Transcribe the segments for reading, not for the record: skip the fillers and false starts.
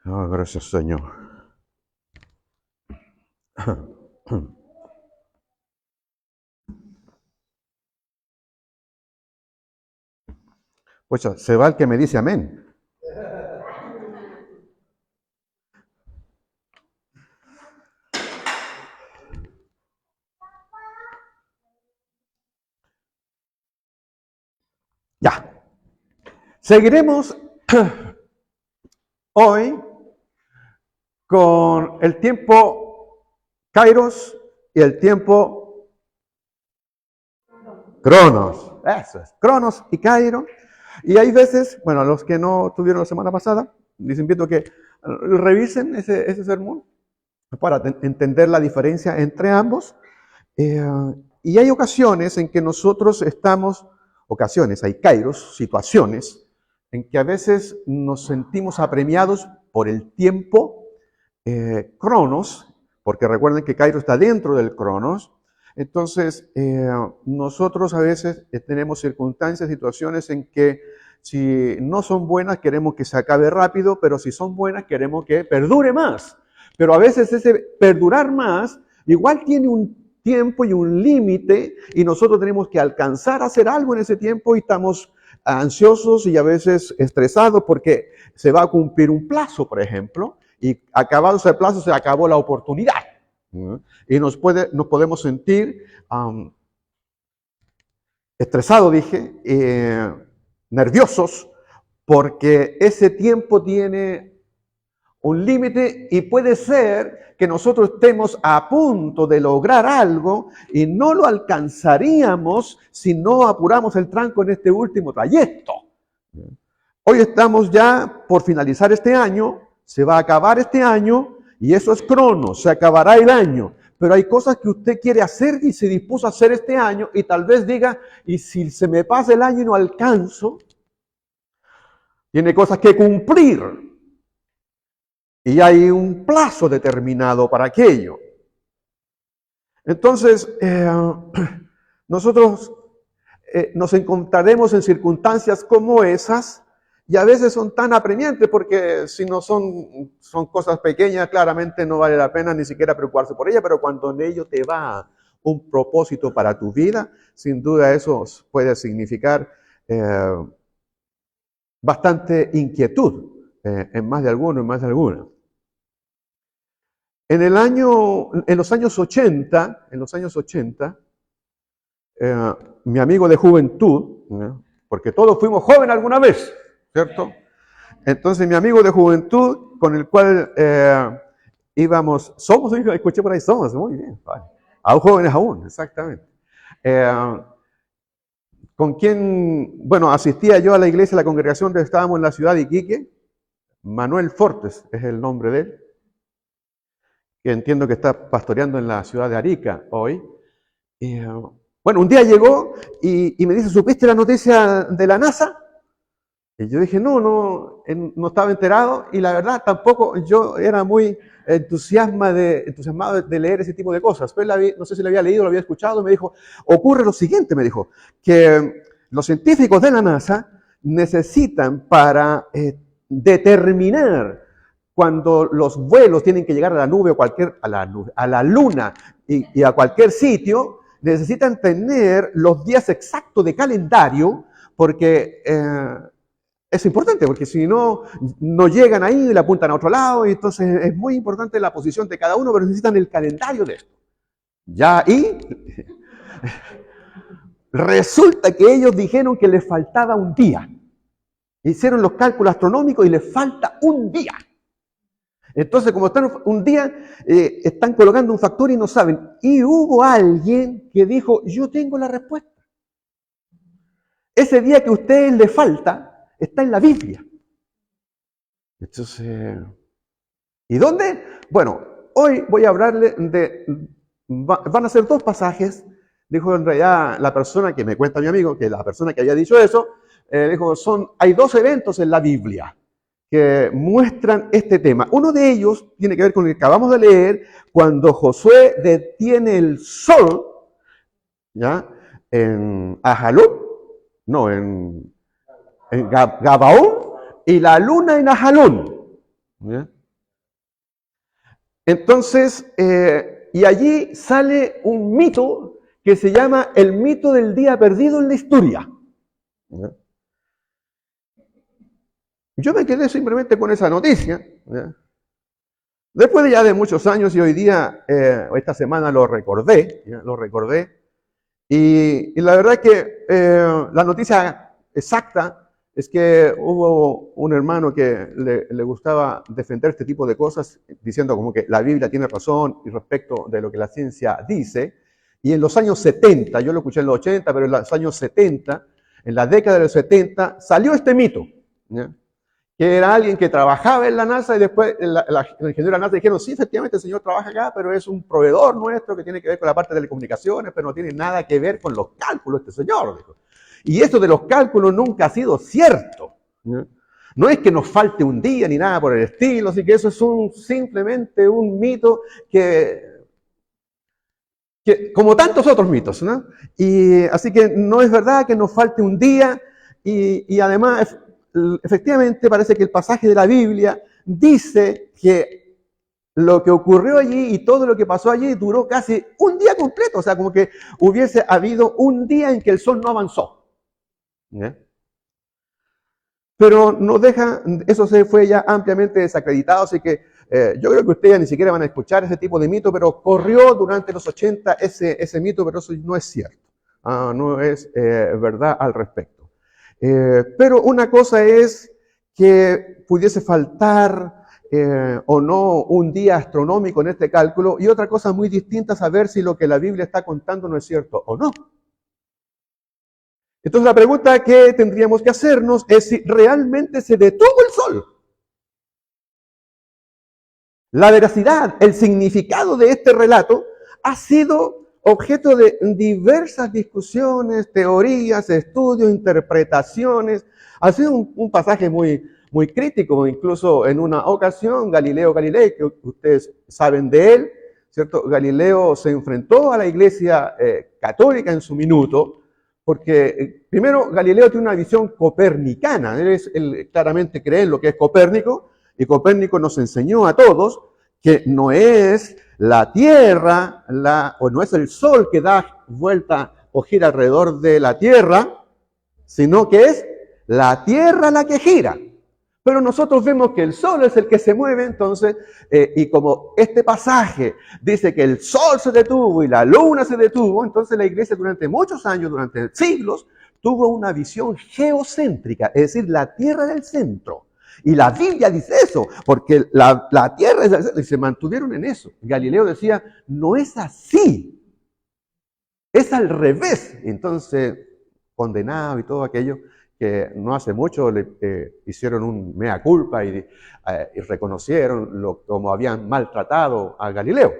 Gracias, Señor. Pues se va el que me dice amén. Ya. Seguiremos hoy con el tiempo Kairos y el tiempo Cronos. Eso es, Cronos y Kairos. Y hay veces, bueno, los que no tuvieron la semana pasada, les invito a que revisen ese sermón para entender la diferencia entre ambos. Eh, y hay ocasiones en que nosotros estamos, hay kairos, situaciones, en que a veces nos sentimos apremiados por el tiempo, cronos, porque recuerden que kairos está dentro del cronos. Entonces, nosotros a veces tenemos circunstancias, situaciones en que si no son buenas queremos que se acabe rápido, pero si son buenas queremos que perdure más. Pero a veces ese perdurar más igual tiene un tiempo y un límite y nosotros tenemos que alcanzar a hacer algo en ese tiempo y estamos ansiosos y a veces estresados porque se va a cumplir un plazo, por ejemplo, y acabado ese plazo se acabó la oportunidad. Y nos podemos sentir estresados, nerviosos, porque ese tiempo tiene un límite y puede ser que nosotros estemos a punto de lograr algo y no lo alcanzaríamos si no apuramos el tranco en este último trayecto. Hoy estamos ya por finalizar este año, se va a acabar este año y eso es cronos, se acabará el año. Pero hay cosas que usted quiere hacer y se dispuso a hacer este año y tal vez diga, y si se me pasa el año y no alcanzo, tiene cosas que cumplir. Y hay un plazo determinado para aquello. Entonces, nosotros nos encontraremos en circunstancias como esas y a veces son tan apremiantes porque si no son cosas pequeñas, claramente no vale la pena ni siquiera preocuparse por ellas, pero cuando en ello te va un propósito para tu vida, sin duda eso puede significar bastante inquietud en más de alguno, en más de alguna. En los años 80, mi amigo de juventud, porque todos fuimos jóvenes alguna vez, ¿cierto? Entonces mi amigo de juventud, con el cual somos, escuché por ahí, somos, muy bien, vale. Aún jóvenes aún, exactamente. Con quien, bueno, asistía yo a la iglesia, a la congregación donde estábamos en la ciudad de Iquique, Manuel Fortes es el nombre de él, que entiendo que está pastoreando en la ciudad de Arica hoy. Bueno, un día llegó y me dice, ¿supiste la noticia de la NASA? Y yo dije, no estaba enterado y la verdad tampoco yo era muy entusiasmado de leer ese tipo de cosas. Pero no sé si lo había leído, lo había escuchado, me dijo, ocurre lo siguiente, me dijo, que los científicos de la NASA necesitan para determinar cuando los vuelos tienen que llegar a la nube o a la luna y a cualquier sitio, necesitan tener los días exactos de calendario porque es importante, porque si no llegan ahí y le apuntan a otro lado, y entonces es muy importante la posición de cada uno, pero necesitan el calendario de esto. Ya, y resulta que ellos dijeron que les faltaba un día. Hicieron los cálculos astronómicos y les falta un día. Entonces, como están un día, están colocando un factor y no saben. Y hubo alguien que dijo, yo tengo la respuesta. Ese día que a ustedes les falta está en la Biblia. Entonces, ¿y dónde? Bueno, hoy voy a hablarle van a ser dos pasajes. Dijo en realidad la persona que me cuenta mi amigo, que la persona que había dicho eso, dijo, hay dos eventos en la Biblia que muestran este tema. Uno de ellos tiene que ver con el que acabamos de leer, cuando Josué detiene el sol, ¿ya? En Ajalón, no, en Gabaón, y la luna en Ajalón. ¿Ya? Entonces, y allí sale un mito que se llama el mito del día perdido en la historia. ¿Ya? Yo me quedé simplemente con esa noticia. ¿Ya? Después de ya de muchos años y hoy día, esta semana lo recordé, ¿ya? Lo recordé. Y la verdad es que la noticia exacta es que hubo un hermano que le gustaba defender este tipo de cosas, diciendo como que la Biblia tiene razón y respecto de lo que la ciencia dice. Y en los años 70, yo lo escuché en los 80, pero en los años 70, en la década de los 70, salió este mito, ¿ya? Que era alguien que trabajaba en la NASA y después el ingeniero de la NASA dijeron, sí, efectivamente el señor trabaja acá, pero es un proveedor nuestro que tiene que ver con la parte de telecomunicaciones, pero no tiene nada que ver con los cálculos este señor, dijo. Y esto de los cálculos nunca ha sido cierto. ¿No? No es que nos falte un día ni nada por el estilo, así que eso es simplemente un mito que como tantos otros mitos, ¿no? Y así que no es verdad que nos falte un día y además efectivamente parece que el pasaje de la Biblia dice que lo que ocurrió allí y todo lo que pasó allí duró casi un día completo, o sea, como que hubiese habido un día en que el sol no avanzó. ¿Ya? Pero nos deja, eso se fue ya ampliamente desacreditado, así que yo creo que ustedes ni siquiera van a escuchar ese tipo de mito, pero corrió durante los 80 ese mito, pero eso no es cierto, no es verdad al respecto. Pero una cosa es que pudiese faltar o no un día astronómico en este cálculo, y otra cosa muy distinta es saber si lo que la Biblia está contando no es cierto o no. Entonces la pregunta que tendríamos que hacernos es si realmente se detuvo el sol. La veracidad, el significado de este relato ha sido objeto de diversas discusiones, teorías, estudios, interpretaciones. Ha sido un pasaje muy crítico, incluso en una ocasión Galileo Galilei, que ustedes saben de él, ¿cierto? Galileo se enfrentó a la Iglesia católica en su minuto, porque primero Galileo tiene una visión copernicana, él claramente cree en lo que es Copérnico, y Copérnico nos enseñó a todos que no es la Tierra o no es el Sol que da vuelta o gira alrededor de la Tierra, sino que es la Tierra la que gira. Pero nosotros vemos que el Sol es el que se mueve, entonces, y como este pasaje dice que el Sol se detuvo y la Luna se detuvo, entonces la Iglesia durante muchos años, durante siglos, tuvo una visión geocéntrica, es decir, la Tierra del centro. Y la Biblia dice eso, porque la Tierra es del centro, y se mantuvieron en eso. Galileo decía, no es así, es al revés. Entonces, condenado y todo aquello, que no hace mucho le hicieron un mea culpa y reconocieron como habían maltratado a Galileo.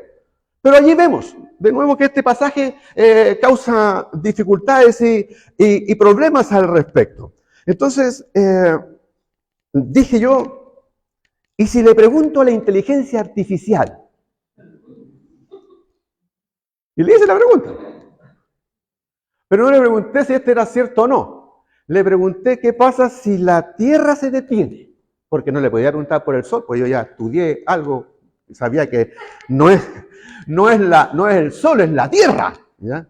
Pero allí vemos, de nuevo, que este pasaje causa dificultades y problemas al respecto. Entonces, dije yo, ¿y si le pregunto a la inteligencia artificial? Y le hice la pregunta. Pero no le pregunté si este era cierto o no. Le pregunté qué pasa si la Tierra se detiene. Porque no le podía preguntar por el Sol, pues yo ya estudié algo, sabía que no es el Sol, es la Tierra. ¿Ya?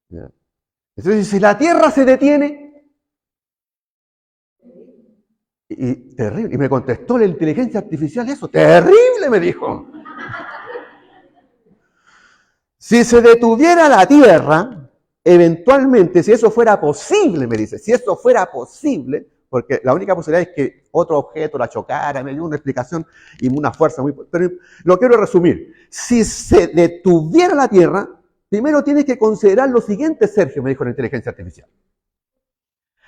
¿Ya? Entonces, si la Tierra se detiene, y terrible, y me contestó la inteligencia artificial eso, terrible, me dijo. Si se detuviera la Tierra, eventualmente, si eso fuera posible, me dice, si eso fuera posible, porque la única posibilidad es que otro objeto la chocara, me dio una explicación y una fuerza muy... Pero lo quiero resumir. Si se detuviera la Tierra, primero tienes que considerar lo siguiente, Sergio, me dijo la inteligencia artificial.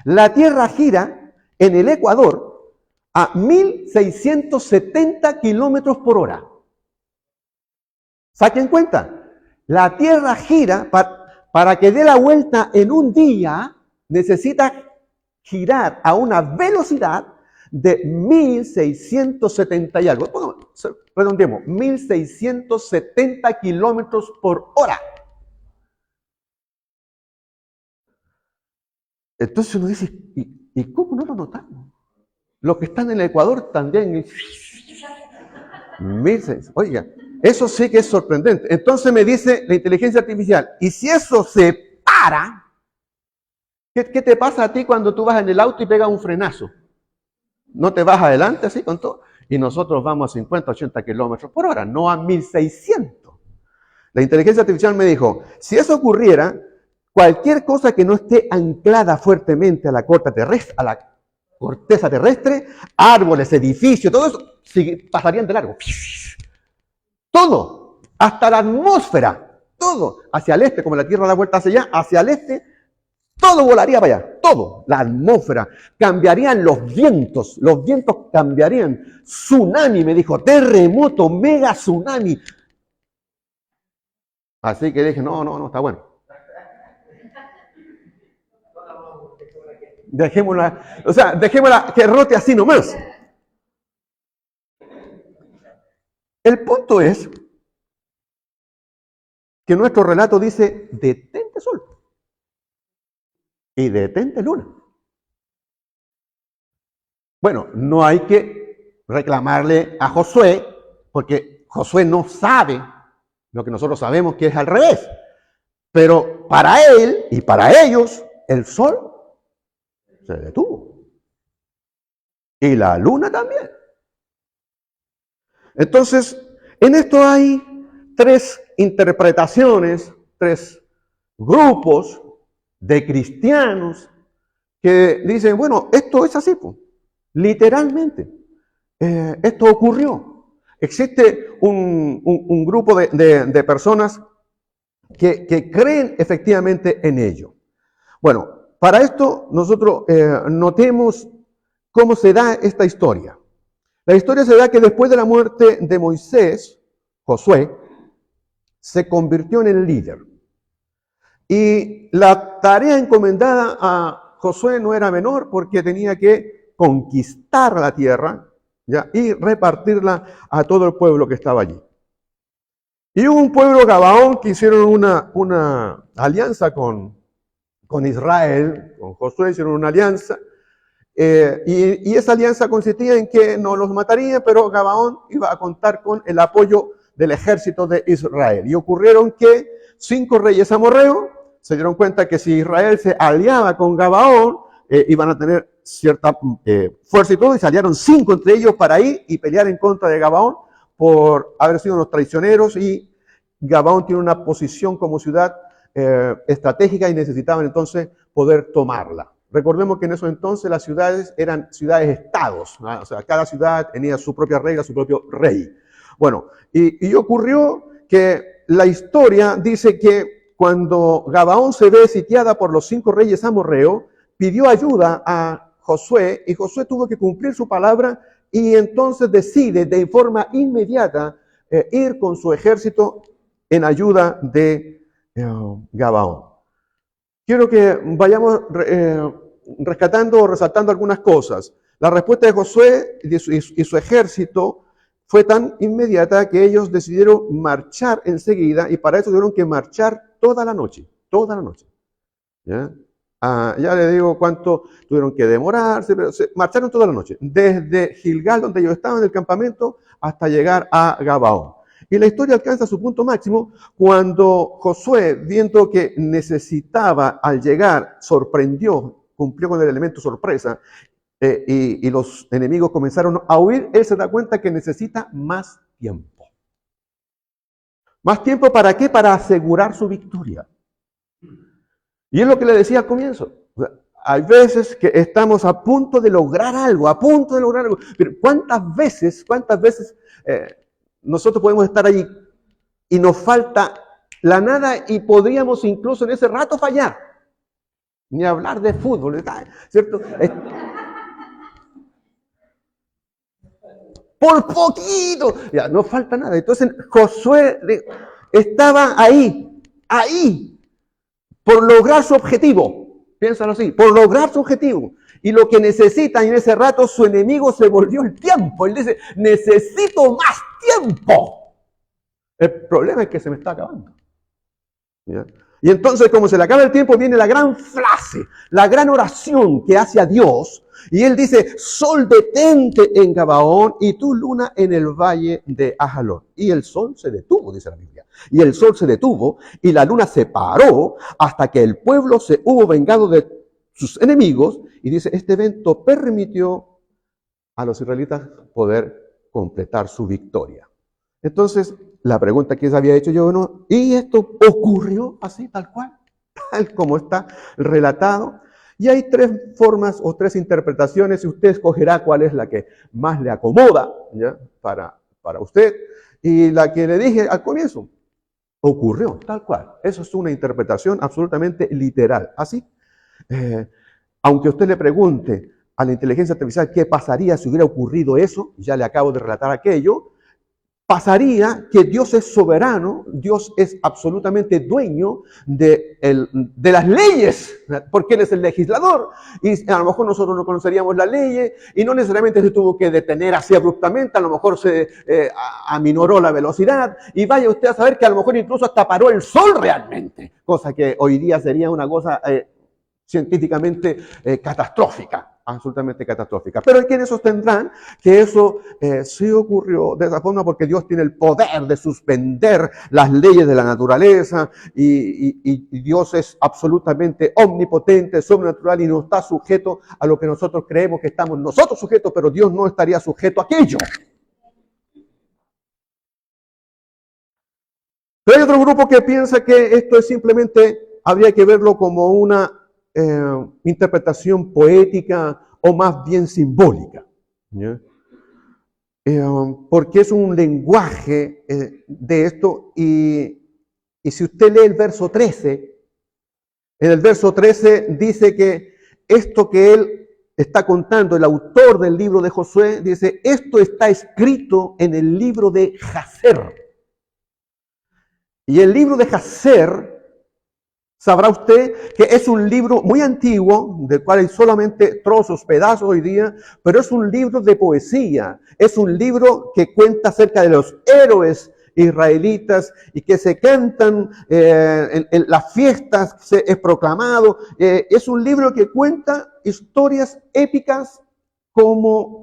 La Tierra gira en el Ecuador a 1.670 kilómetros por hora. Saquen cuenta. La Tierra gira, para que dé la vuelta en un día, necesita girar a una velocidad de 1.670 y algo. Bueno, redondeemos, 1.670 kilómetros por hora. Entonces uno dice, ¿y cómo no lo notamos? Los que están en el Ecuador también Oiga, eso sí que es sorprendente. Entonces me dice la inteligencia artificial, y si eso se para, ¿qué te pasa a ti cuando tú vas en el auto y pegas un frenazo? ¿No te vas adelante así con todo? Y nosotros vamos a 50, 80 kilómetros por hora, no a 1600. La inteligencia artificial me dijo, si eso ocurriera, cualquier cosa que no esté anclada fuertemente a la corteza terrestre, árboles, edificios, todo eso, pasarían de largo. Todo, hasta la atmósfera, todo, hacia el este, como la Tierra da vuelta hacia allá, hacia el este, todo volaría para allá, todo, la atmósfera, cambiarían los vientos cambiarían, tsunami, me dijo, terremoto, mega tsunami. Así que dije, no, está bueno. Dejémosla que rote así nomás. El punto es que nuestro relato dice, detente sol y detente luna. Bueno, no hay que reclamarle a Josué, porque Josué no sabe lo que nosotros sabemos que es al revés. Pero para él y para ellos, el sol se detuvo. Y la luna también. Entonces, en esto hay tres interpretaciones, tres grupos de cristianos que dicen, bueno, esto es así, pues. Literalmente. Esto ocurrió. Existe un grupo de personas que creen efectivamente en ello. Bueno, para esto nosotros notemos cómo se da esta historia. La historia se da que después de la muerte de Moisés, Josué se convirtió en el líder. Y la tarea encomendada a Josué no era menor porque tenía que conquistar la tierra, ¿ya? Y repartirla a todo el pueblo que estaba allí. Y hubo un pueblo Gabaón que hicieron una alianza con Israel, con Josué hicieron una alianza, y esa alianza consistía en que no los matarían, pero Gabaón iba a contar con el apoyo del ejército de Israel. Y ocurrieron que 5 reyes amorreos se dieron cuenta que si Israel se aliaba con Gabaón, iban a tener cierta fuerza y todo, y salieron 5 entre ellos para ir y pelear en contra de Gabaón por haber sido unos traicioneros, y Gabaón tiene una posición como ciudad estratégica y necesitaban entonces poder tomarla. Recordemos que en esos entonces las ciudades eran ciudades-estados, ¿no? O sea, cada ciudad tenía su propia regla, su propio rey. Bueno, y ocurrió que la historia dice que cuando Gabaón se ve sitiada por los 5 reyes amorreos, pidió ayuda a Josué, y Josué tuvo que cumplir su palabra, y entonces decide de forma inmediata ir con su ejército en ayuda de Gabaón. Quiero que vayamos rescatando o resaltando algunas cosas. La respuesta de Josué y su ejército fue tan inmediata que ellos decidieron marchar enseguida, y para eso tuvieron que marchar toda la noche. ¿Ya? Ya les digo cuánto tuvieron que demorarse, pero marcharon toda la noche, desde Gilgal, donde ellos estaban en el campamento, hasta llegar a Gabaón. Y la historia alcanza su punto máximo cuando Josué, viendo que necesitaba al llegar, sorprendió, cumplió con el elemento sorpresa, y los enemigos comenzaron a huir. Él se da cuenta que necesita más tiempo. ¿Más tiempo para qué? Para asegurar su victoria. Y es lo que le decía al comienzo. O sea, hay veces que estamos a punto de lograr algo, pero ¿cuántas veces nosotros podemos estar allí y nos falta la nada y podríamos incluso en ese rato fallar? Ni hablar de fútbol, ¿cierto? Por poquito, ya no falta nada. Entonces Josué estaba ahí, por lograr su objetivo. Piénsalo así, por lograr su objetivo. Y lo que necesita en ese rato, su enemigo se volvió el tiempo. Él dice, necesito más tiempo. El problema es que se me está acabando. ¿Ya? Y entonces, como se le acaba el tiempo, viene la gran frase, la gran oración que hace a Dios. Y él dice, sol detente en Gabaón y tú luna en el valle de Ajalón. Y el sol se detuvo, dice la Biblia. Y el sol se detuvo y la luna se paró hasta que el pueblo se hubo vengado de sus enemigos. Y dice, este evento permitió a los israelitas poder completar su victoria. Entonces, la pregunta que se había hecho yo, ¿no? ¿Y esto ocurrió así, tal cual? Tal como está relatado. Y hay tres formas o tres interpretaciones y usted escogerá cuál es la que más le acomoda, ¿ya? Para usted. Y la que le dije al comienzo, ocurrió tal cual. Eso es una interpretación absolutamente literal. Así, aunque usted le pregunte a la inteligencia artificial qué pasaría si hubiera ocurrido eso, ya le acabo de relatar aquello, pasaría que Dios es soberano, Dios es absolutamente dueño de las leyes, porque Él es el legislador. Y a lo mejor nosotros no conoceríamos las leyes y no necesariamente se tuvo que detener así abruptamente, a lo mejor se aminoró la velocidad y vaya usted a saber que a lo mejor incluso hasta paró el sol realmente, cosa que hoy día sería una cosa científicamente catastrófica. Absolutamente catastrófica. Pero hay quienes sostendrán que eso sí ocurrió de esa forma porque Dios tiene el poder de suspender las leyes de la naturaleza y Dios es absolutamente omnipotente, sobrenatural y no está sujeto a lo que nosotros creemos que estamos nosotros sujetos, pero Dios no estaría sujeto a aquello. Pero hay otro grupo que piensa que esto es simplemente, habría que verlo como una interpretación poética o más bien simbólica, ¿ya? Porque es un lenguaje de esto y si usted lee el verso 13, en el verso 13 dice que esto que él está contando, el autor del libro de Josué, dice, esto está escrito en el libro de Jacer. Y el libro de Jacer, sabrá usted que es un libro muy antiguo, del cual hay solamente trozos, pedazos hoy día, pero es un libro de poesía, es un libro que cuenta acerca de los héroes israelitas y que se cantan en las fiestas, es proclamado. Es un libro que cuenta historias épicas como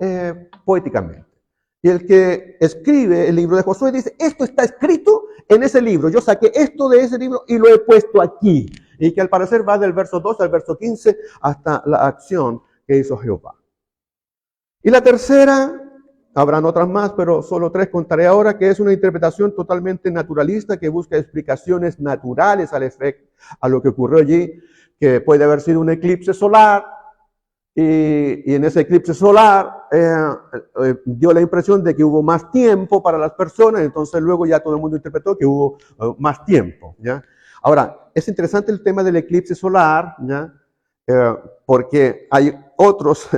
poéticamente. Y el que escribe el libro de Josué dice, esto está escrito en ese libro. Yo saqué esto de ese libro y lo he puesto aquí. Y que al parecer va del verso 2 al verso 15 hasta la acción que hizo Jehová. Y la tercera, habrán otras más, pero solo tres contaré ahora, que es una interpretación totalmente naturalista que busca explicaciones naturales al efecto, a lo que ocurrió allí, que puede haber sido un eclipse solar. Y en ese eclipse solar dio la impresión de que hubo más tiempo para las personas, entonces luego ya todo el mundo interpretó que hubo más tiempo, ¿ya? Ahora, es interesante el tema del eclipse solar, ¿ya? Porque hay otros,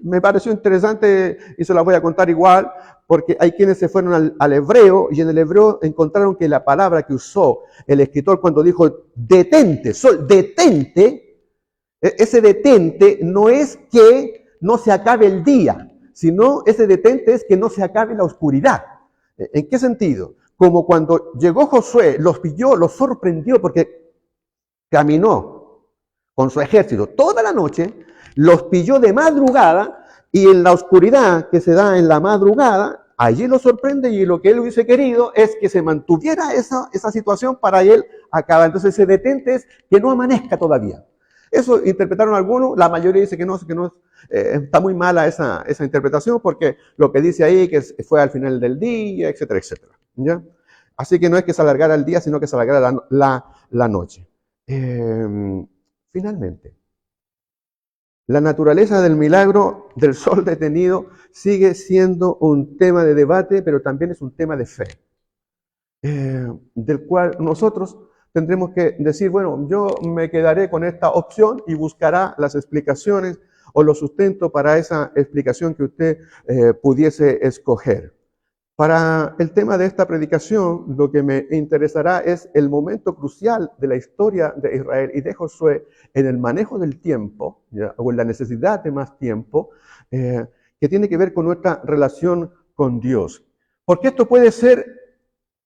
me pareció interesante y se las voy a contar igual, porque hay quienes se fueron al hebreo y en el hebreo encontraron que la palabra que usó el escritor cuando dijo detente, sol, detente, ese detente no es que no se acabe el día, sino ese detente es que no se acabe la oscuridad. ¿En qué sentido? Como cuando llegó Josué, los pilló, los sorprendió porque caminó con su ejército toda la noche, los pilló de madrugada y en la oscuridad que se da en la madrugada, allí lo sorprende y lo que él hubiese querido es que se mantuviera esa situación para él acabar. Entonces ese detente es que no amanezca todavía. Eso interpretaron algunos, la mayoría dice que no está muy mala esa interpretación porque lo que dice ahí que fue al final del día, etcétera, etcétera, ¿ya? Así que no es que se alargara el día, sino que se alargara la noche. Finalmente, la naturaleza del milagro del sol detenido sigue siendo un tema de debate, pero también es un tema de fe, del cual nosotros tendremos que decir, bueno, yo me quedaré con esta opción y buscará las explicaciones o los sustentos para esa explicación que usted pudiese escoger. Para el tema de esta predicación, lo que me interesará es el momento crucial de la historia de Israel y de Josué en el manejo del tiempo, ¿ya? O en la necesidad de más tiempo, que tiene que ver con nuestra relación con Dios. Porque esto puede ser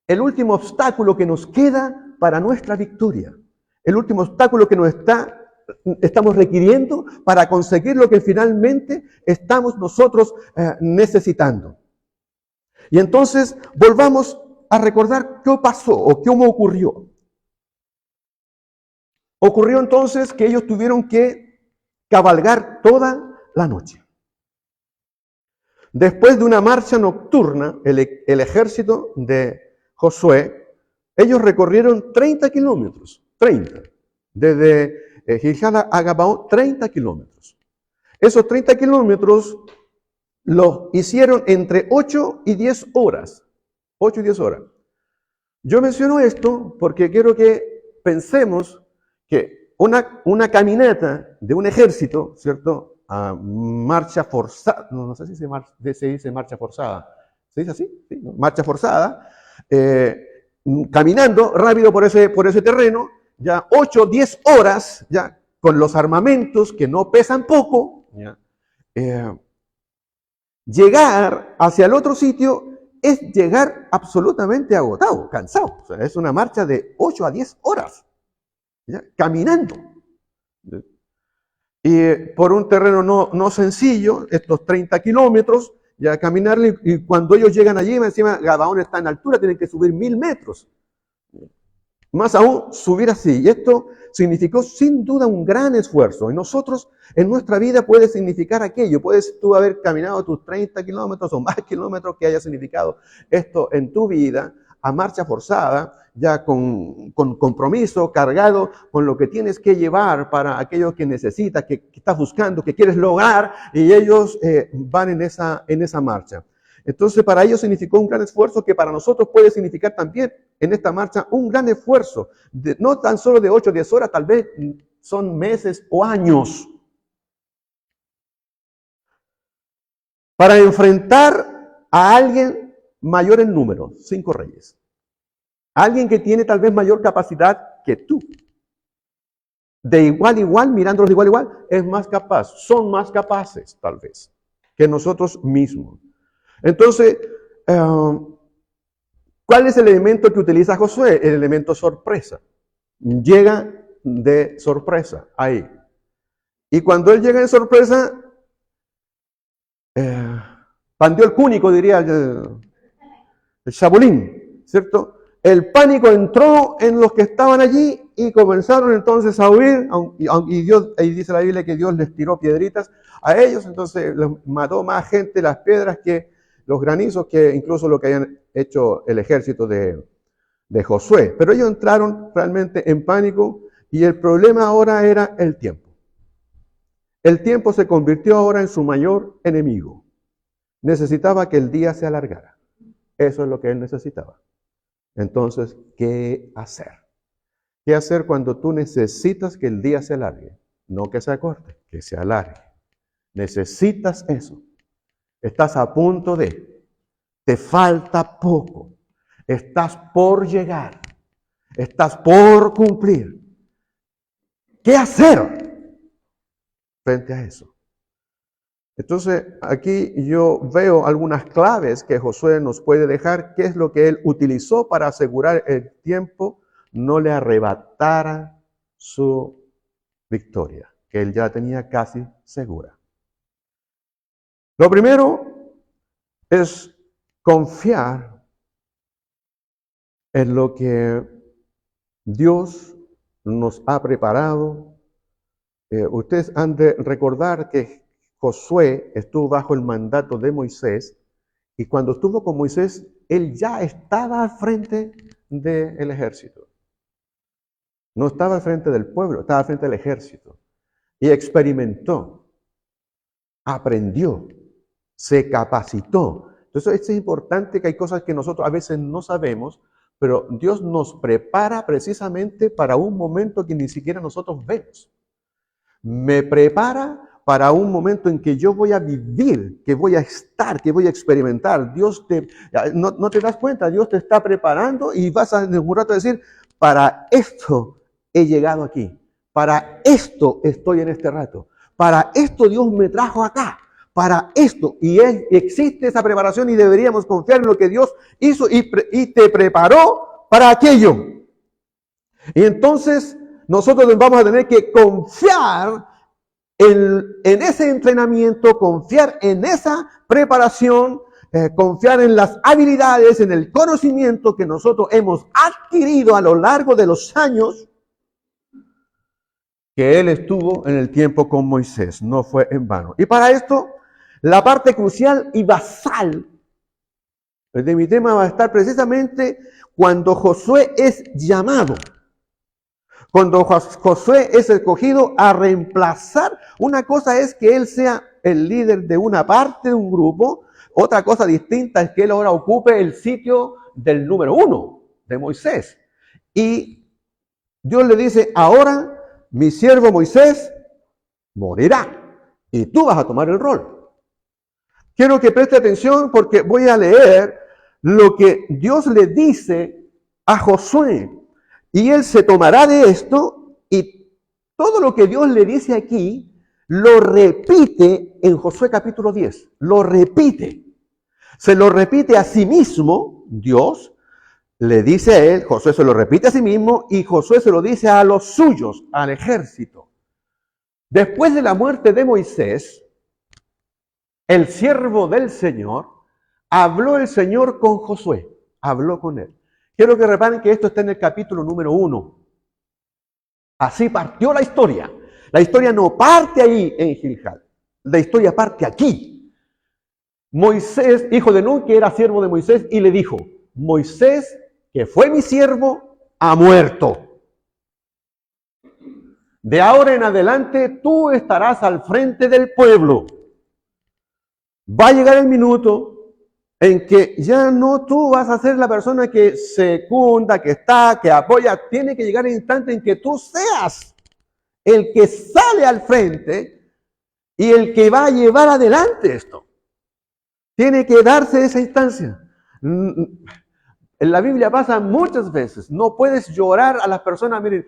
el último obstáculo que nos queda para nuestra victoria. el último obstáculo que estamos requiriendo para conseguir lo que finalmente estamos nosotros necesitando. Y entonces volvamos a recordar qué pasó o qué ocurrió. Ocurrió entonces que ellos tuvieron que cabalgar toda la noche. Después de una marcha nocturna, el ejército de Josué, ellos recorrieron 30 kilómetros, 30, desde Gilgal a Gabaón, 30 kilómetros. Esos 30 kilómetros los hicieron entre 8 y 10 horas. 8 y 10 horas. Yo menciono esto porque quiero que pensemos que una caminata de un ejército, ¿cierto?, a marcha forzada, no sé si se dice marcha forzada, ¿se dice así? ¿Sí? Marcha forzada, caminando rápido por ese terreno, ya 8 o 10 horas, ya con los armamentos que no pesan poco, ya, llegar hacia el otro sitio es llegar absolutamente agotado, cansado. O sea, es una marcha de 8 a 10 horas, ya, caminando. Y por un terreno no sencillo, estos 30 kilómetros, ya caminarle, y cuando ellos llegan allí, encima Gabaón está en altura, tienen que subir 1000 metros. Más aún, subir así. Y esto significó sin duda un gran esfuerzo. Y nosotros, en nuestra vida puede significar aquello. Puedes tú haber caminado tus 30 kilómetros o más kilómetros que haya significado esto en tu vida, a marcha forzada, ya con compromiso, cargado con lo que tienes que llevar para aquello que necesitas, que estás buscando, que quieres lograr, y ellos van en esa marcha. Entonces, para ellos significó un gran esfuerzo que para nosotros puede significar también en esta marcha un gran esfuerzo, no tan solo de 8 o 10 horas, tal vez son meses o años, para enfrentar a alguien mayor en número, 5 reyes. Alguien que tiene tal vez mayor capacidad que tú. De igual a igual, mirándolos de igual a igual, es más capaz, son más capaces tal vez que nosotros mismos. Entonces, ¿cuál es el elemento que utiliza Josué? El elemento sorpresa. Llega de sorpresa ahí. Y cuando él llega de sorpresa, pandeó el cúnico, diría el Chabulín, ¿cierto? El pánico entró en los que estaban allí y comenzaron entonces a huir, y Dios, ahí dice la Biblia que Dios les tiró piedritas a ellos, entonces les mató más gente las piedras que los granizos, que incluso lo que habían hecho el ejército de Josué. Pero ellos entraron realmente en pánico y el problema ahora era el tiempo. El tiempo se convirtió ahora en su mayor enemigo. Necesitaba que el día se alargara. Eso es lo que él necesitaba. Entonces, ¿qué hacer? ¿Qué hacer cuando tú necesitas que el día se alargue? No que se acorte, que se alargue. Necesitas eso. Estás a punto de, te falta poco, estás por llegar, estás por cumplir. ¿Qué hacer frente a eso? Entonces, aquí yo veo algunas claves que Josué nos puede dejar, qué es lo que él utilizó para asegurar el tiempo no le arrebatara su victoria, que él ya tenía casi segura. Lo primero es confiar en lo que Dios nos ha preparado. Ustedes han de recordar que Josué estuvo bajo el mandato de Moisés, y cuando estuvo con Moisés, él ya estaba al frente del ejército. No estaba al frente del pueblo, estaba al frente del ejército. Y experimentó, aprendió, se capacitó. Entonces, es importante que hay cosas que nosotros a veces no sabemos, pero Dios nos prepara precisamente para un momento que ni siquiera nosotros vemos. Me prepara para un momento en que yo voy a vivir, que voy a estar, que voy a experimentar. No te das cuenta, Dios te está preparando y vas a en un rato a decir, para esto he llegado aquí, para esto estoy en este rato, para esto Dios me trajo acá, para esto. Y existe esa preparación y deberíamos confiar en lo que Dios hizo y te preparó para aquello. Y entonces nosotros vamos a tener que confiar en ese entrenamiento, confiar en esa preparación, confiar en las habilidades, en el conocimiento que nosotros hemos adquirido a lo largo de los años que él estuvo en el tiempo con Moisés. No fue en vano. Y para esto, la parte crucial y basal de mi tema va a estar precisamente cuando Josué es llamado. Cuando Josué es escogido a reemplazar, una cosa es que él sea el líder de una parte de un grupo, otra cosa distinta es que él ahora ocupe el sitio del número 1 de Moisés. Y Dios le dice, ahora mi siervo Moisés morirá y tú vas a tomar el rol. Quiero que preste atención porque voy a leer lo que Dios le dice a Josué. Y él se tomará de esto y todo lo que Dios le dice aquí lo repite en Josué capítulo 10. Lo repite. Se lo repite a sí mismo, Dios le dice a él, Josué se lo repite a sí mismo y Josué se lo dice a los suyos, al ejército. Después de la muerte de Moisés, el siervo del Señor, habló el Señor con Josué, habló con él. Quiero que reparen que esto está en el capítulo número 1. Así partió la historia. La historia no parte ahí en Gilgal. La historia parte aquí. Moisés, hijo de Nun, que era siervo de Moisés, y le dijo, Moisés, que fue mi siervo, ha muerto. De ahora en adelante tú estarás al frente del pueblo. Va a llegar el minuto en que ya no tú vas a ser la persona que secunda, que está, que apoya. Tiene que llegar el instante en que tú seas el que sale al frente y el que va a llevar adelante esto. Tiene que darse esa instancia. En la Biblia pasa muchas veces. No puedes llorar a las personas. Miren,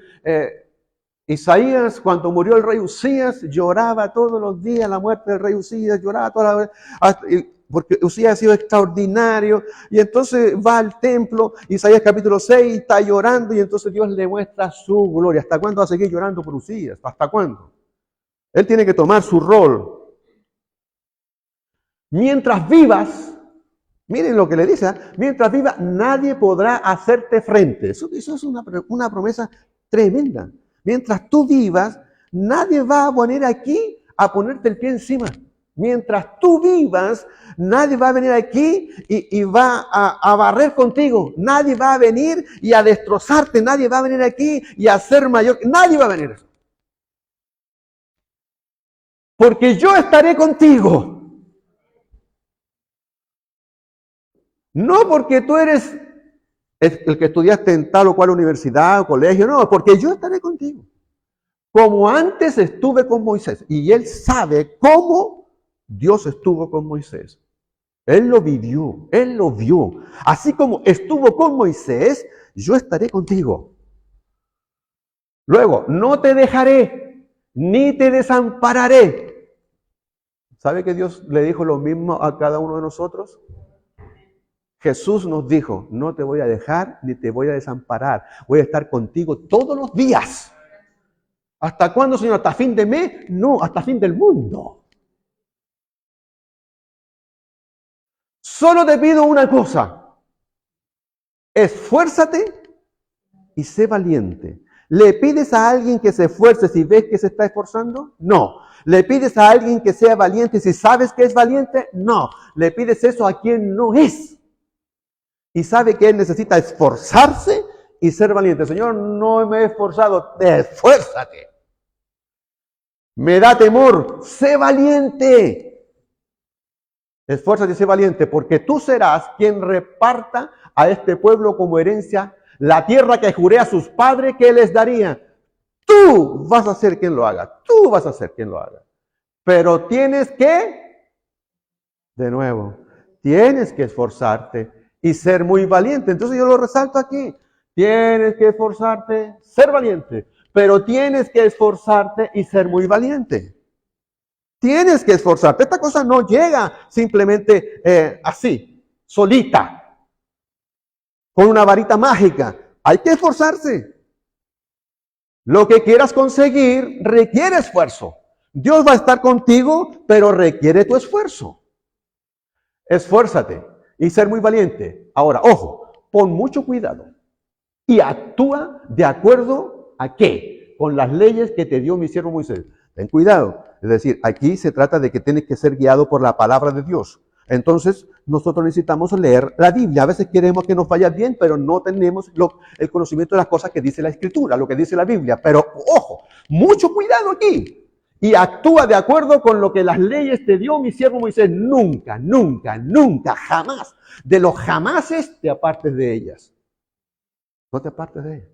Isaías, cuando murió el rey Usías, lloraba todos los días la muerte del rey Usías, lloraba toda la porque Usías ha sido extraordinario, y entonces va al templo, Isaías capítulo 6, está llorando, y entonces Dios le muestra su gloria. ¿Hasta cuándo va a seguir llorando por Usías? ¿Hasta cuándo? Él tiene que tomar su rol. Mientras vivas, miren lo que le dice, mientras vivas, nadie podrá hacerte frente. Eso es una promesa tremenda. Mientras tú vivas, nadie va a poner aquí a ponerte el pie encima. Mientras tú vivas, nadie va a venir aquí y va a barrer contigo. Nadie va a venir y a destrozarte. Nadie va a venir aquí y a ser mayor. Nadie va a venir. Porque yo estaré contigo. No porque tú eres el que estudiaste en tal o cual universidad o colegio. No, porque yo estaré contigo. Como antes estuve con Moisés. Y él sabe cómo Dios estuvo con Moisés. Él lo vivió, él lo vio. Así como estuvo con Moisés, yo estaré contigo. Luego, no te dejaré, ni te desampararé. ¿Sabe que Dios le dijo lo mismo a cada uno de nosotros? Jesús nos dijo, no te voy a dejar, ni te voy a desamparar. Voy a estar contigo todos los días. ¿Hasta cuándo, Señor? ¿Hasta fin de mes? No, hasta fin del mundo. Solo te pido una cosa. Esfuérzate y sé valiente. ¿Le pides a alguien que se esfuerce si ves que se está esforzando? No. ¿Le pides a alguien que sea valiente si sabes que es valiente? No. Le pides eso a quien no es. Y sabe que él necesita esforzarse y ser valiente. Señor, no me he esforzado. Esfuérzate. Me da temor. Sé valiente. Esfuérzate y sé valiente, porque tú serás quien reparta a este pueblo como herencia la tierra que juré a sus padres que les daría. Tú vas a ser quien lo haga. Tú vas a ser quien lo haga. Pero tienes que, de nuevo, tienes que esforzarte y ser muy valiente. Entonces yo lo resalto aquí. Tienes que esforzarte, ser valiente. Pero tienes que esforzarte y ser muy valiente. Tienes que esforzarte. Esta cosa no llega simplemente así, solita, con una varita mágica. Hay que esforzarse. Lo que quieras conseguir requiere esfuerzo. Dios va a estar contigo, pero requiere tu esfuerzo. Esfuérzate y ser muy valiente. Ahora, ojo, pon mucho cuidado y actúa de acuerdo a qué, con las leyes que te dio mi siervo Moisés. Ten cuidado. Es decir, aquí se trata de que tienes que ser guiado por la palabra de Dios. Entonces, nosotros necesitamos leer la Biblia. A veces queremos que nos vaya bien, pero no tenemos el conocimiento de las cosas que dice la Escritura, lo que dice la Biblia. Pero, ojo, mucho cuidado aquí. Y actúa de acuerdo con lo que las leyes te dio mi siervo Moisés. Nunca, nunca, nunca, jamás. De los jamases te apartes de ellas. No te apartes de ellas.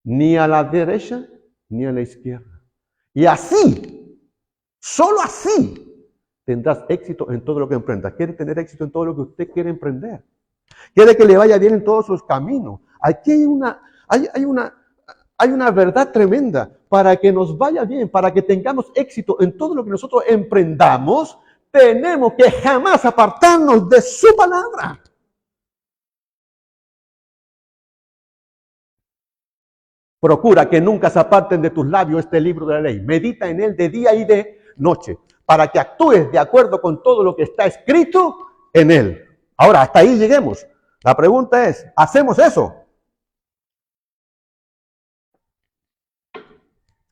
Ni a la derecha, ni a la izquierda. Y así, solo así, tendrás éxito en todo lo que emprendas. ¿Quiere tener éxito en todo lo que usted quiere emprender? ¿Quiere que le vaya bien en todos sus caminos? Aquí hay una verdad tremenda. Para que nos vaya bien, para que tengamos éxito en todo lo que nosotros emprendamos, tenemos que jamás apartarnos de su palabra. Procura que nunca se aparten de tus labios este libro de la ley. Medita en él de día y de noche, para que actúes de acuerdo con todo lo que está escrito en él. Ahora, hasta ahí lleguemos. La pregunta es, ¿hacemos eso?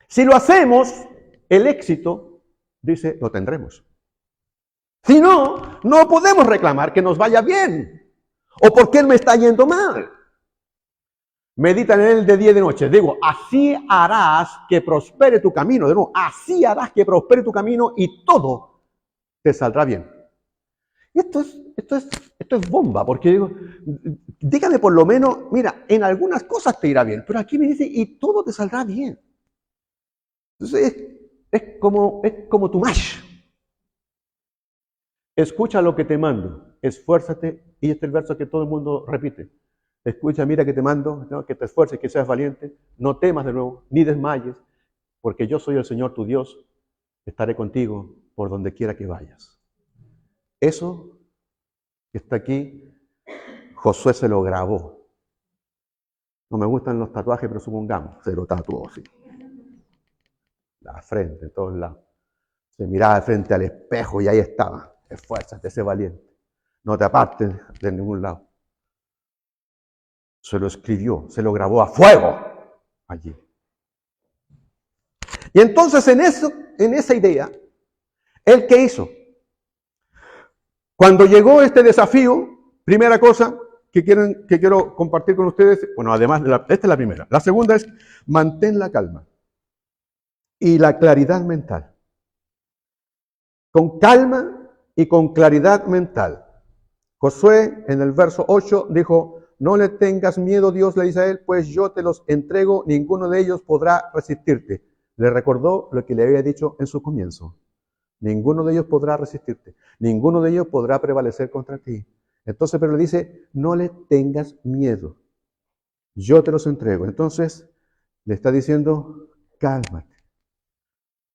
Si lo hacemos, el éxito, dice, lo tendremos. Si no, no podemos reclamar que nos vaya bien. ¿O por qué me está yendo mal? Medita en él de día y de noche. Digo, así harás que prospere tu camino. De nuevo, así harás que prospere tu camino y todo te saldrá bien. Y esto es bomba, porque digo, dígame por lo menos, mira, en algunas cosas te irá bien, pero aquí me dice, y todo te saldrá bien. Entonces, es como tu mash. Escucha lo que te mando, esfuérzate, y este es el verso que todo el mundo repite. Escucha, mira que te mando, ¿no? Que te esfuerces, que seas valiente, no temas de nuevo, ni desmayes, porque yo soy el Señor tu Dios, estaré contigo por donde quiera que vayas. Eso que está aquí, Josué se lo grabó. No me gustan los tatuajes, pero supongamos, se lo tatuó así. La frente, en todos lados. Se miraba de frente al espejo y ahí estaba. Esfuérzate, sé valiente. No te apartes de ningún lado. Se lo escribió, se lo grabó a fuego allí. Y entonces en esa idea, ¿él qué hizo? Cuando llegó este desafío, primera cosa que quiero compartir con ustedes, bueno, además, esta es la primera. La segunda es, mantén la calma y la claridad mental. Con calma y con claridad mental. Josué, en el verso 8, dijo, no le tengas miedo, Dios le dice a él, pues yo te los entrego, ninguno de ellos podrá resistirte. Le recordó lo que le había dicho en su comienzo. Ninguno de ellos podrá resistirte. Ninguno de ellos podrá prevalecer contra ti. Entonces, pero le dice, no le tengas miedo. Yo te los entrego. Entonces, le está diciendo, cálmate.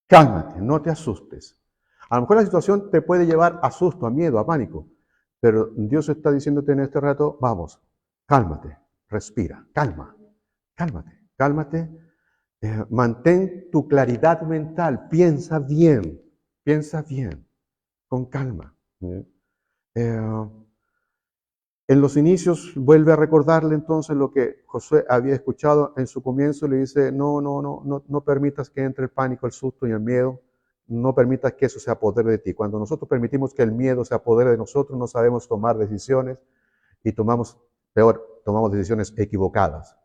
Cálmate, no te asustes. A lo mejor la situación te puede llevar a susto, a miedo, a pánico. Pero Dios está diciéndote en este rato, vamos, cálmate, respira, calma, cálmate. Mantén tu claridad mental, piensa bien, con calma. En los inicios vuelve a recordarle entonces lo que Josué había escuchado en su comienzo, le dice, no permitas que entre el pánico, el susto y el miedo, no permitas que eso se apodere de ti. Cuando nosotros permitimos que el miedo se apodere de nosotros, no sabemos tomar decisiones y tomamos decisiones equivocadas.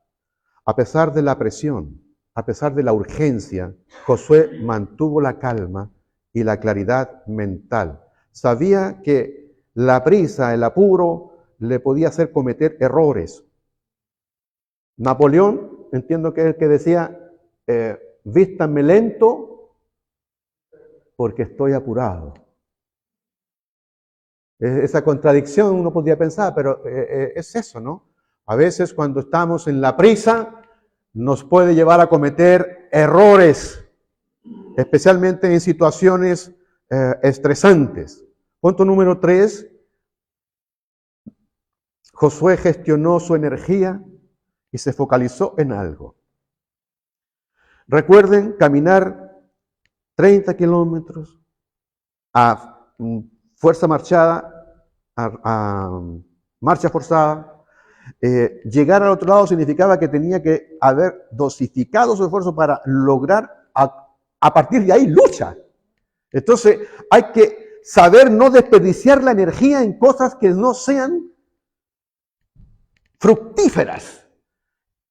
A pesar de la presión, a pesar de la urgencia, Josué mantuvo la calma y la claridad mental. Sabía que la prisa, el apuro, le podía hacer cometer errores. Napoleón, entiendo que es el que decía, vístanme lento porque estoy apurado. Esa contradicción uno podría pensar, pero es eso, ¿no? A veces cuando estamos en la prisa, nos puede llevar a cometer errores, especialmente en situaciones estresantes. Punto número 3, Josué gestionó su energía y se focalizó en algo. Recuerden caminar 30 kilómetros a fuerza marchada, a marcha forzada. Llegar al otro lado significaba que tenía que haber dosificado su esfuerzo para lograr a partir de ahí lucha. Entonces hay que saber no desperdiciar la energía en cosas que no sean fructíferas.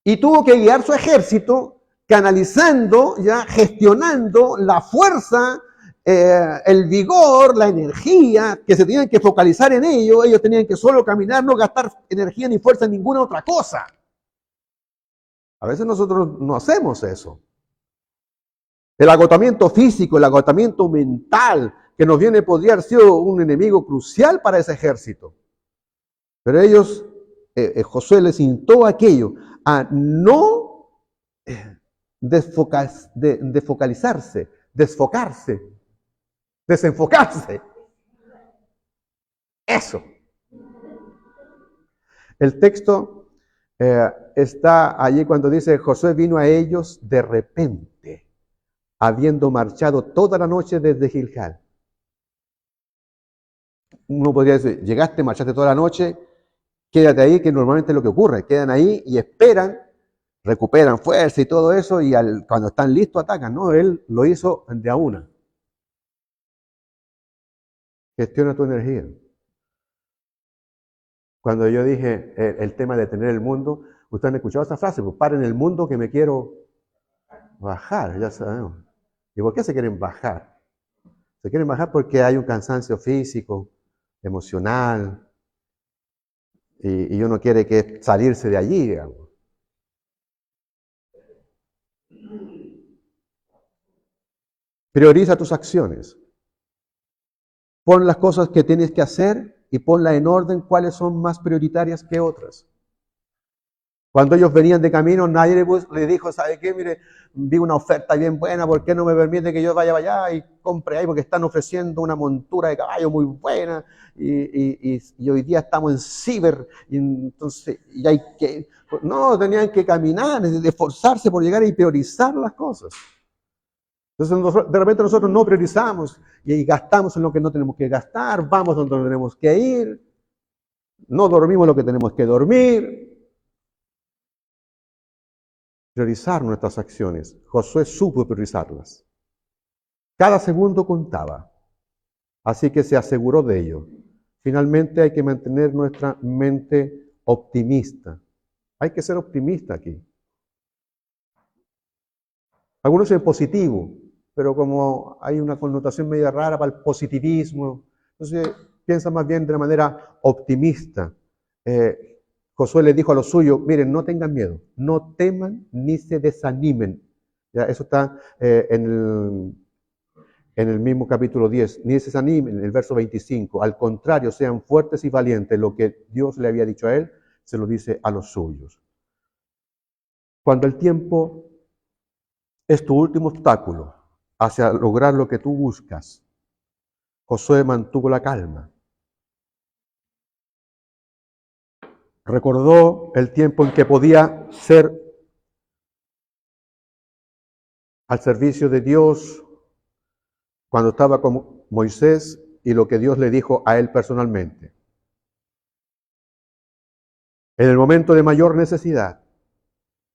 Y tuvo que guiar su ejército canalizando, ya gestionando la fuerza, el vigor, la energía, que se tenían que focalizar en ello. Ellos tenían que solo caminar, no gastar energía ni fuerza en ninguna otra cosa. A veces nosotros no hacemos eso. El agotamiento físico, el agotamiento mental que nos viene podría haber sido un enemigo crucial para ese ejército. Pero ellos, Josué les instó aquello, a no desfocalizarse, desenfocarse. Eso. El texto está allí cuando dice, Josué vino a ellos de repente, habiendo marchado toda la noche desde Gilgal. Uno podría decir, llegaste, marchaste toda la noche, quédate ahí, que normalmente es lo que ocurre. Quedan ahí y esperan, recuperan fuerza y todo eso, y cuando están listos atacan. No, él lo hizo de a una. Gestiona tu energía. Cuando yo dije el tema de tener el mundo, ustedes han escuchado esa frase, pues paren el mundo que me quiero bajar, ya sabemos. ¿Y por qué se quieren bajar? Se quieren bajar porque hay un cansancio físico, emocional, y uno quiere que salirse de allí, digamos. Prioriza tus acciones. Pon las cosas que tienes que hacer y ponlas en orden cuáles son más prioritarias que otras. Cuando ellos venían de camino, nadie le dijo, ¿sabe qué? Mire, vi una oferta bien buena, ¿por qué no me permite que yo vaya allá y compre ahí? Porque están ofreciendo una montura de caballo muy buena y hoy día estamos en ciber y entonces y hay que... No, tenían que caminar, esforzarse por llegar y priorizar las cosas. Entonces, de repente nosotros no priorizamos y gastamos en lo que no tenemos que gastar, vamos donde no tenemos que ir, no dormimos lo que tenemos que dormir. Priorizar nuestras acciones. Josué supo priorizarlas. Cada segundo contaba, así que se aseguró de ello. Finalmente hay que mantener nuestra mente optimista. Hay que ser optimista aquí. Algunos dicen positivo, pero como hay una connotación media rara para el positivismo, entonces piensa más bien de una manera optimista. Josué le dijo a los suyos, miren, no tengan miedo, no teman ni se desanimen. Ya, eso está en el mismo capítulo 10. Ni se desanimen, en el verso 25. Al contrario, sean fuertes y valientes. Lo que Dios le había dicho a él, se lo dice a los suyos. Cuando el tiempo es tu último obstáculo hacia lograr lo que tú buscas, Josué mantuvo la calma. Recordó el tiempo en que podía ser al servicio de Dios cuando estaba con Moisés y lo que Dios le dijo a él personalmente. En el momento de mayor necesidad,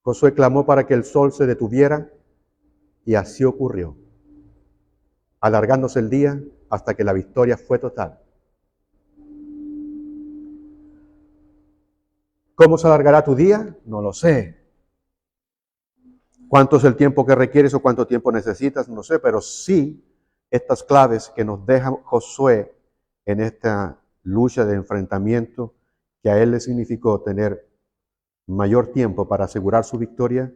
Josué clamó para que el sol se detuviera y así ocurrió, alargándose el día hasta que la victoria fue total. ¿Cómo se alargará tu día? No lo sé. ¿Cuánto es el tiempo que requieres o cuánto tiempo necesitas? No sé, pero sí estas claves que nos deja Josué en esta lucha de enfrentamiento que a él le significó tener mayor tiempo para asegurar su victoria.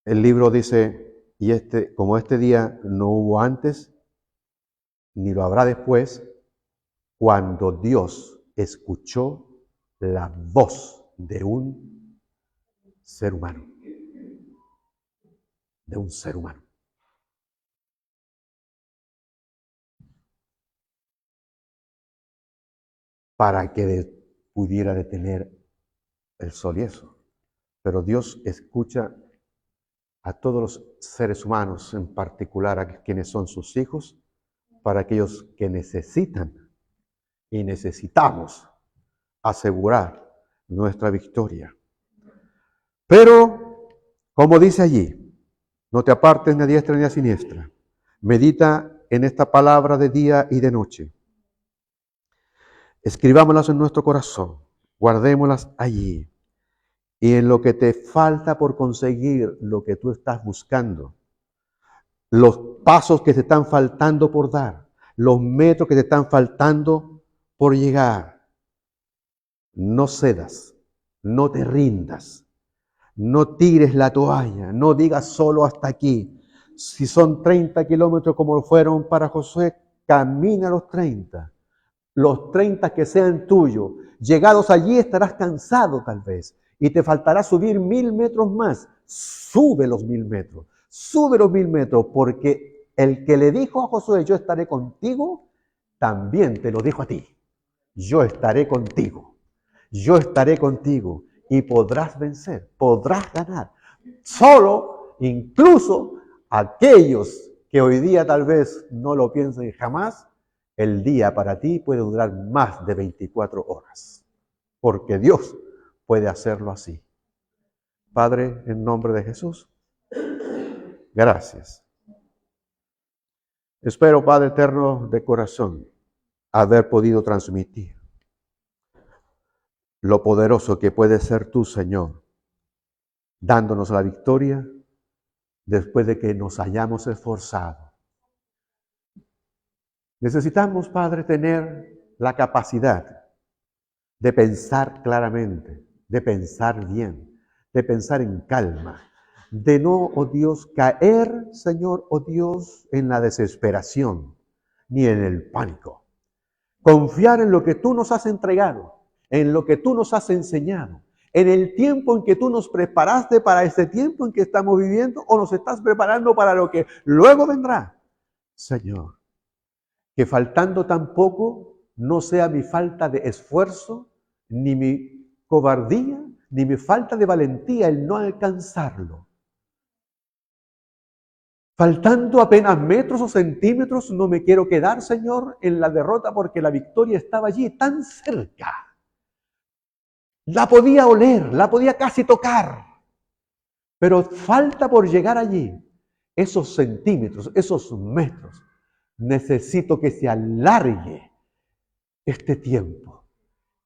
El libro dice, y como este día no hubo antes, ni lo habrá después, cuando Dios escuchó la voz de un ser humano. De un ser humano. Para que pudiera detener el sol y eso. pero Dios escucha a todos los seres humanos, en particular a quienes son sus hijos, para aquellos que necesitan y necesitamos asegurar nuestra victoria. Pero, como dice allí, no te apartes ni a diestra ni a siniestra. Medita en esta palabra de día y de noche. Escribámoslas en nuestro corazón, guardémoslas allí. Y en lo que te falta por conseguir lo que tú estás buscando, los pasos que te están faltando por dar, los metros que te están faltando por llegar, no cedas, no te rindas, no tires la toalla, no digas solo hasta aquí. Si son 30 kilómetros como fueron para Josué, camina los 30 que sean tuyos. Llegados allí estarás cansado tal vez y te faltará subir 1000 metros más. Sube los 1000 metros, sube los 1000 metros, porque el que le dijo a Josué, yo estaré contigo, también te lo dijo a ti. Yo estaré contigo, yo estaré contigo y podrás vencer, podrás ganar. Solo, incluso aquellos que hoy día tal vez no lo piensen jamás, el día para ti puede durar más de 24 horas, porque Dios puede hacerlo así. Padre, en nombre de Jesús, gracias. Espero, Padre eterno, de corazón, haber podido transmitir lo poderoso que puede ser tú, Señor, dándonos la victoria después de que nos hayamos esforzado. Necesitamos, Padre, tener la capacidad de pensar claramente, de pensar bien, de pensar en calma, de no, oh Dios, caer, Señor, oh Dios, en la desesperación, ni en el pánico. Confiar en lo que tú nos has entregado, en lo que tú nos has enseñado, en el tiempo en que tú nos preparaste para este tiempo en que estamos viviendo, o nos estás preparando para lo que luego vendrá. Señor, que faltando tan poco no sea mi falta de esfuerzo, ni mi cobardía, ni mi falta de valentía el no alcanzarlo. Faltando apenas metros o centímetros, no me quiero quedar, Señor, en la derrota, porque la victoria estaba allí, tan cerca. La podía oler, la podía casi tocar, pero falta por llegar allí. Esos centímetros, esos metros, necesito que se alargue este tiempo,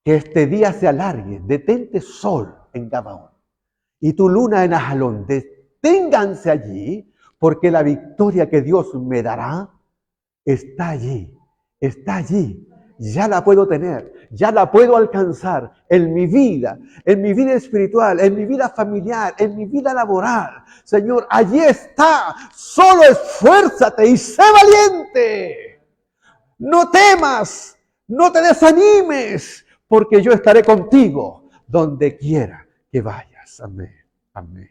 que este día se alargue. Detente sol en Gabaón y tu luna en Ajalón. Deténganse allí, porque la victoria que Dios me dará está allí, está allí. Ya la puedo tener, ya la puedo alcanzar en mi vida espiritual, en mi vida familiar, en mi vida laboral. Señor, allí está. Solo esfuérzate y sé valiente. No temas, no te desanimes, porque yo estaré contigo donde quiera que vayas. Amén, amén.